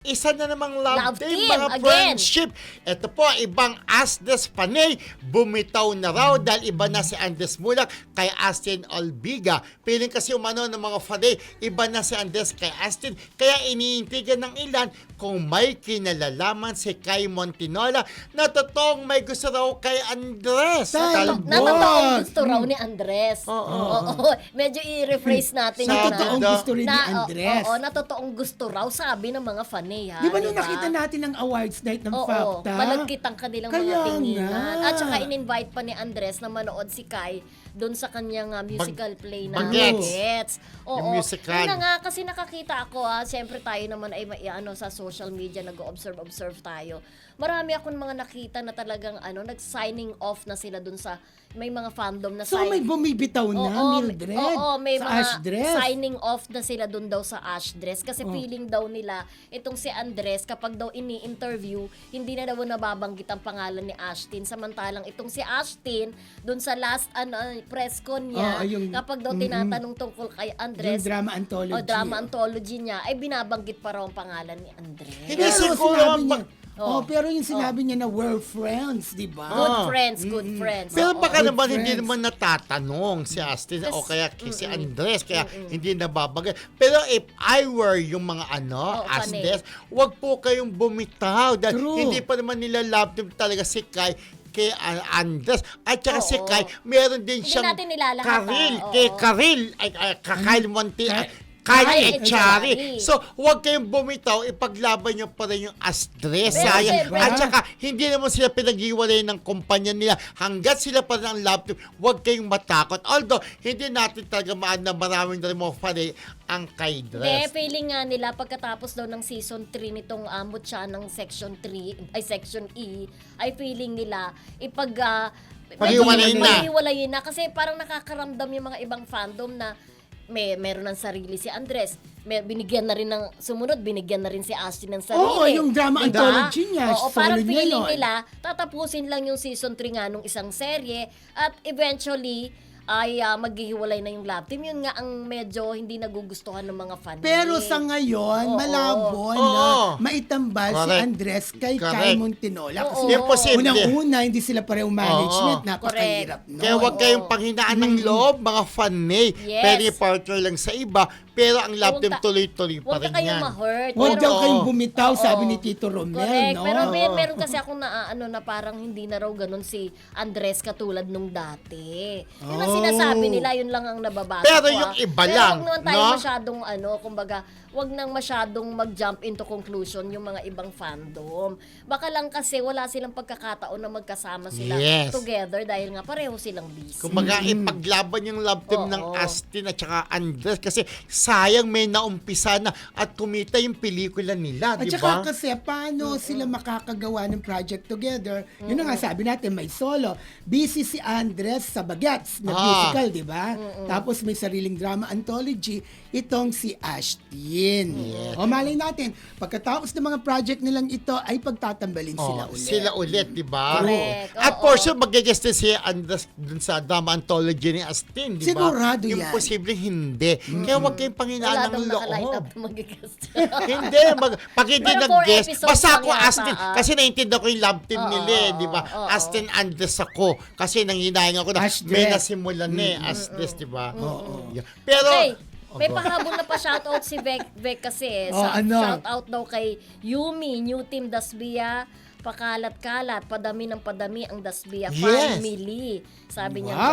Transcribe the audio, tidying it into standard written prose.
Isa na namang love team, team, mga again. friendship. Ito po, ibang Asdes Panay, bumitaw na raw dahil iba na si Andres Mulak kay Astin Olbiga. Piling kasi umano ng mga Panay, iba na si Andres kay Astin. Kaya iniintigan ng ilan kung may kinalalaman si Kai Montinola na totoong may gusto raw kay Andres. Na totoong gusto raw ni Andres. Oo. Medyo i-rephrase natin Sa yun. totoong gusto rin ni Andres. Oo, na totoong gusto raw, sabi ng mga fanay. Ha, Di ba nung nakita natin ang awards night ng FACTA? malagkit ang kanilang Kaya mga tinginan. nga. At saka in-invite pa ni Andres na manood si Kai doon sa kanyang musical play na Bagets. Bagets. Yung musical. Yun na nga, kasi nakakita ako, siyempre tayo naman ay sa social media, nag-observe tayo. Marami akong mga nakita na talagang nag-signing off na sila doon sa may mga fandom na So may bumibitaw na, Mildred, may sa mga Ash Dress. signing off na sila doon daw sa Ash Dress kasi feeling daw nila itong si Andres kapag daw ini-interview hindi na daw nababanggit ang pangalan ni Ashtin, samantalang itong si Ashtin doon sa last press con niya kapag daw tinatanong tungkol kay Andres Yung drama anthology. drama anthology niya ay binabanggit pa raw ang pangalan ni Andres. Hindi Pero siguro sinabi niya, pero yung sinabi niya na we're friends, di ba? Good friends. Pero Oo. baka Good naman hindi friends. naman natatanong si Astin o kaya si Andres kaya hindi nababagay. Pero if I were yung mga Asdes, wag po kayong bumitaw dahil True. hindi pa naman nila love team talaga si Kai kay Andres. At saka si Oo. Kai, meron din Hindi siyang natin nilalahat, Karil. oo. Kay Karil, Kyle Monti, Kyle Kyle Echari. Echari. So, huwag kayong bumitaw, ipaglaban nyo pa rin yung Astres. Pero Sayang. siyempre, At saka, hindi naman sila pinag-iwalay ng kumpanya nila. Hanggat sila pa rin ang love team, huwag kayong matakot. Although, hindi natin talaga maan na maraming na rin mga fanay ang kay Hindi, Dress. feeling nga nila pagkatapos daw ng season 3 nitong amot siya ng section 3, ay section E, ay feeling nila paghiwalayin na kasi parang nakakaramdam yung mga ibang fandom na meron ng sarili si Andres. Binigyan na rin ng sumunod, binigyan na rin si Astin ng sarili. Oo, yung drama Diba? anthology niya. Oo, solo parang niya feeling yun. nila, tatapusin lang yung season 3 nga nung isang serye at eventually ay maghihiwalay na yung love team. Yun nga ang medyo hindi nagugustuhan ng mga fan. Pero sa ngayon, Oo. malabo Oo. na maitambal si Correct. Andres kay Correct. Kai Montinola. Oo. Kasi Imposible. unang-una, hindi sila pareho management. Napakahirap no? Kaya huwag kayong panghinaan ng loob, mga fanay. Yes. Pwede partner lang sa iba, pero ang love team tuloy-tuloy pa Huwag rin ka kayong yan. ma-hurt. Huwag Pero- daw kayong bumitaw, Oo. sabi ni Tito Romel, Correct. no? Pero meron kasi akong na parang hindi na raw ganun si Andres katulad nung dati. Yun ang sinasabi nila, yun lang ang nababasa Pero ko. yung iba Pero lang, huwag naman tayo no? masyadong kumbaga, huwag nang masyadong mag-jump into conclusion yung mga ibang fandom. Baka lang kasi wala silang pagkakataon na magkasama sila Yes. together dahil nga pareho silang busy. Kumbaga, ipaglaban yung love team ng Oo. Astin at saka Andres kasi sayang may naumpisa na at kumita yung pelikula nila, At di saka ba? kasi, paano sila makakagawa ng project together? Yun na nga, sabi natin, may solo. Busy si Andres sa Bagets na musical, di ba? Tapos may sariling drama anthology, itong si Ashtin. O malay natin, pagkatapos ng mga project nilang ito, ay pagtatambalin sila ulit. Sila ulit, di ba? Correct. At Oo. for sure, mag-guest din si Andres dun sa drama anthology ni Astin, di ba? Sigurado yan. Imposible hindi. Kaya huwag kayong Wala panghinaan daw ng naka-line loob. up na mag-guest. Hindi, pag hindi Pero 4 nag-guest, episodes basta lang ako yata, Astin, kasi naiintindihan ko yung love team nila di ba? oo. Astin Andres ako, kasi nanghinayang ako na Ashdres. may nasimulan Astres, di ba? Yeah. Pero, Hey, may pahabol na pa shoutout si Vec kasi. Shoutout daw kay Yumi, New Team Dasbia, pakalat-kalat, padami ng padami ang Dasbia Yes. family. Sabi niya, Wow.